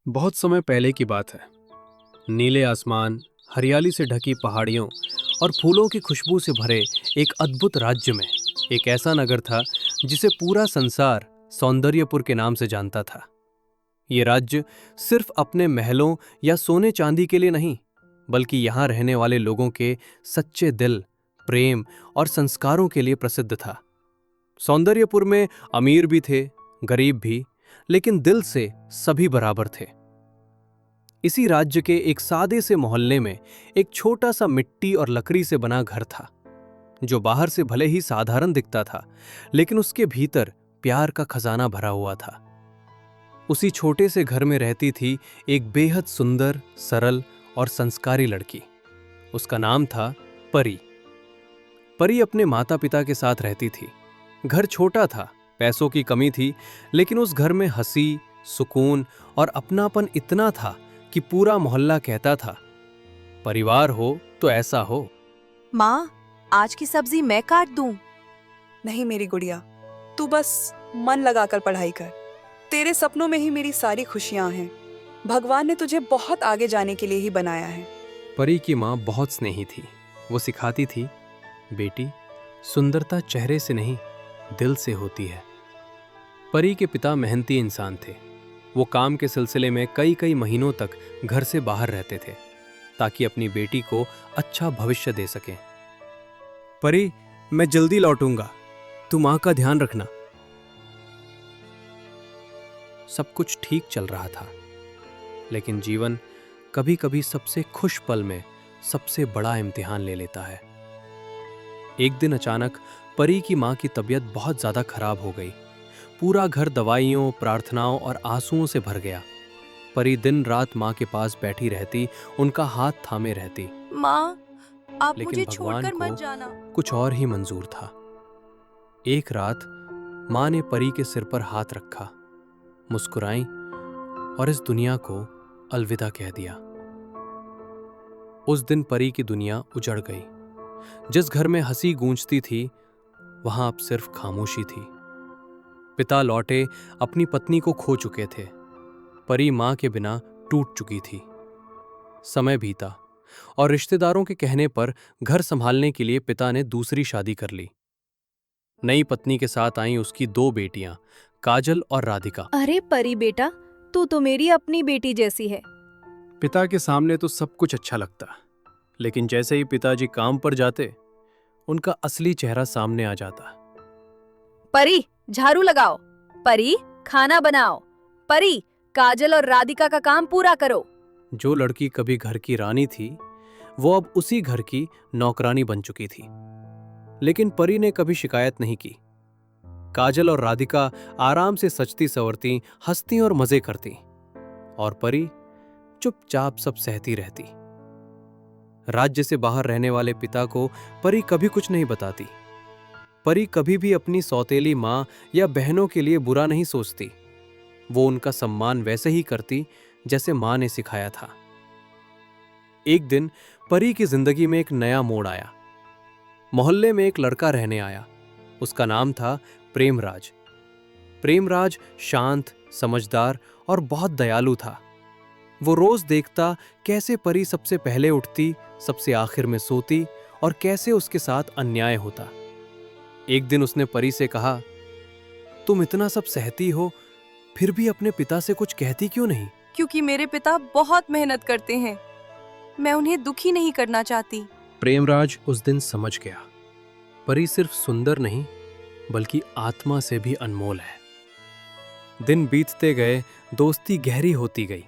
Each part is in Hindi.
बहुत समय पहले की बात है। नीले आसमान, हरियाली से ढकी पहाड़ियों और फूलों की खुशबू से भरे एक अद्भुत राज्य में एक ऐसा नगर था जिसे पूरा संसार सौंदर्यपुर के नाम से जानता था। ये राज्य सिर्फ अपने महलों या सोने चांदी के लिए नहीं, बल्कि यहाँ रहने वाले लोगों के सच्चे दिल, प्रेम और संस्कारों के लिए प्रसिद्ध था। सौंदर्यपुर में अमीर भी थे, गरीब भी, लेकिन दिल से सभी बराबर थे। इसी राज्य के एक सादे से मोहल्ले में एक छोटा सा मिट्टी और लकड़ी से बना घर था, जो बाहर से भले ही साधारण दिखता था, लेकिन उसके भीतर प्यार का खजाना भरा हुआ था। उसी छोटे से घर में रहती थी एक बेहद सुंदर, सरल और संस्कारी लड़की। उसका नाम था परी। परी अपने माता पिता के साथ रहती थी। घर छोटा था, पैसों की कमी थी, लेकिन उस घर में हंसी, सुकून और अपनापन इतना था कि पूरा मोहल्ला कहता था, परिवार हो तो ऐसा हो। माँ, आज की सब्जी मैं काट दूं? नहीं मेरी गुड़िया, तू बस मन लगाकर पढ़ाई कर। तेरे सपनों में ही मेरी सारी खुशियां हैं। भगवान ने तुझे बहुत आगे जाने के लिए ही बनाया है। परी की माँ बहुत स्नेही थी। वो सिखाती थी, बेटी, सुंदरता चेहरे से नहीं, दिल से होती है। परी के पिता मेहनती इंसान थे। वो काम के सिलसिले में कई कई महीनों तक घर से बाहर रहते थे, ताकि अपनी बेटी को अच्छा भविष्य दे सकें। परी, मैं जल्दी लौटूंगा, तू माँ का ध्यान रखना। सब कुछ ठीक चल रहा था, लेकिन जीवन कभी कभी सबसे खुश पल में सबसे बड़ा इम्तिहान ले लेता है। एक दिन अचानक परी की माँ की तबीयत बहुत ज्यादा खराब हो गई। पूरा घर दवाइयों, प्रार्थनाओं और आंसुओं से भर गया। परी दिन रात माँ के पास बैठी रहती, उनका हाथ थामे रहती। माँ, आप लेकिन मुझे भगवान छोड़कर मत को जाना। कुछ और ही मंजूर था। एक रात माँ ने परी के सिर पर हाथ रखा, मुस्कुराई और इस दुनिया को अलविदा कह दिया। उस दिन परी की दुनिया उजड़ गई। जिस घर में हंसी गूंजती थी, वहां अब सिर्फ खामोशी थी। पिता लौटे अपनी पत्नी को खो चुके थे। परी मां के बिना टूट चुकी थी। समय बीता और रिश्तेदारों के कहने पर घर संभालने के लिए पिता ने दूसरी शादी कर ली। नई पत्नी के साथ आई उसकी दो बेटियां, काजल और राधिका। अरे परी बेटा, तू तो मेरी अपनी बेटी जैसी है। पिता के सामने तो सब कुछ अच्छा लगता, लेकिन जैसे ही पिताजी काम पर जाते, उनका असली चेहरा सामने आ जाता। परी, झाड़ू लगाओ। परी, खाना बनाओ। परी, काजल और राधिका का काम पूरा करो। जो लड़की कभी घर की रानी थी, वो अब उसी घर की नौकरानी बन चुकी थी। लेकिन परी ने कभी शिकायत नहीं की। काजल और राधिका आराम से सजती संवरती, हंसती और मजे करती, और परी चुपचाप सब सहती रहती। राज्य से बाहर रहने वाले पिता को परी कभी कुछ नहीं बताती। परी कभी भी अपनी सौतेली माँ या बहनों के लिए बुरा नहीं सोचती। वो उनका सम्मान वैसे ही करती जैसे माँ ने सिखाया था। एक दिन परी की जिंदगी में एक नया मोड़ आया। मोहल्ले में एक लड़का रहने आया। उसका नाम था प्रेमराज। प्रेमराज शांत, समझदार और बहुत दयालु था। वो रोज देखता कैसे परी सबसे पहले उठती, सबसे आखिर में सोती और कैसे उसके साथ अन्याय होता। एक दिन उसने परी से कहा, तुम इतना सब सहती हो, फिर भी अपने पिता से कुछ कहती क्यों नहीं? क्योंकि मेरे पिता बहुत मेहनत करते हैं। मैं उन्हें दुखी नहीं करना चाहती। प्रेमराज उस दिन समझ गया, परी सिर्फ सुंदर नहीं, बल्कि आत्मा से भी अनमोल है। दिन बीतते गए, दोस्ती गहरी होती गई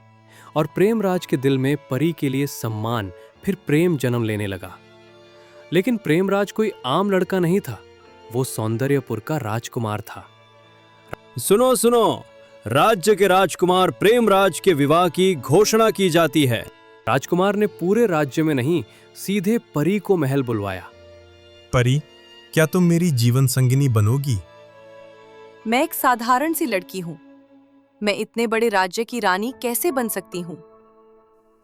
और प्रेमराज के दिल में परी के लिए सम्मान, फिर प्रेम जन्म लेने लगा। लेकिन प्रेमराज कोई आम लड़का नहीं था, वो सौंदर्यपुर का राजकुमार था। सुनो सुनो, राज्य के राजकुमार प्रेमराज के विवाह की घोषणा की जाती है। राजकुमार ने पूरे राज्य में नहीं, सीधे परी को महल बुलवाया। परी, क्या तुम मेरी जीवन संगिनी बनोगी? मैं एक साधारण सी लड़की हूँ। मैं इतने बड़े राज्य की रानी कैसे बन सकती हूँ?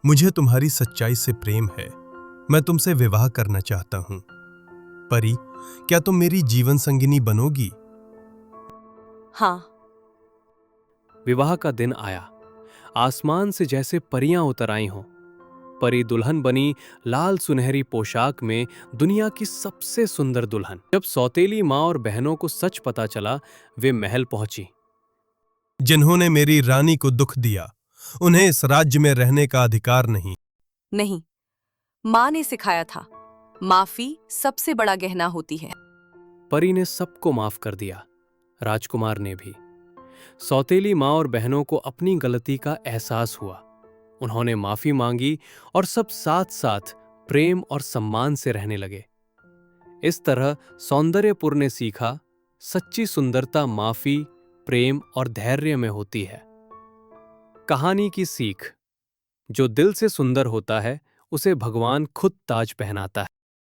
मुझे तुम्हारी सच्चाई से प्रेम है। मैं तुमसे विवाह करना चाहता हूँ। परी, क्या तुम मेरी जीवन संगिनी बनोगी? हाँ। विवाह का दिन आया। आसमान से जैसे परियां उतर आई हों। परी दुल्हन बनी लाल सुनहरी पोशाक में, दुनिया की सबसे सुंदर दुल्हन। जब सौतेली माँ और बहनों को सच पता चला, वे महल पहुंची। जिन्होंने मेरी रानी को दुख दिया, उन्हें इस राज्य में रहने का अधिकार नहीं। नहीं, माँ ने सिखाया था, माफी सबसे बड़ा गहना होती है। परी ने सबको माफ कर दिया, राजकुमार ने भी। सौतेली माँ और बहनों को अपनी गलती का एहसास हुआ। उन्होंने माफी मांगी और सब साथ साथ प्रेम और सम्मान से रहने लगे। इस तरह सौंदर्यपुर ने सीखा, सच्ची सुंदरता माफी, प्रेम और धैर्य में होती है। कहानी की सीख: जो दिल से सुंदर होता है, उसे भगवान खुद ताज पहनाता है।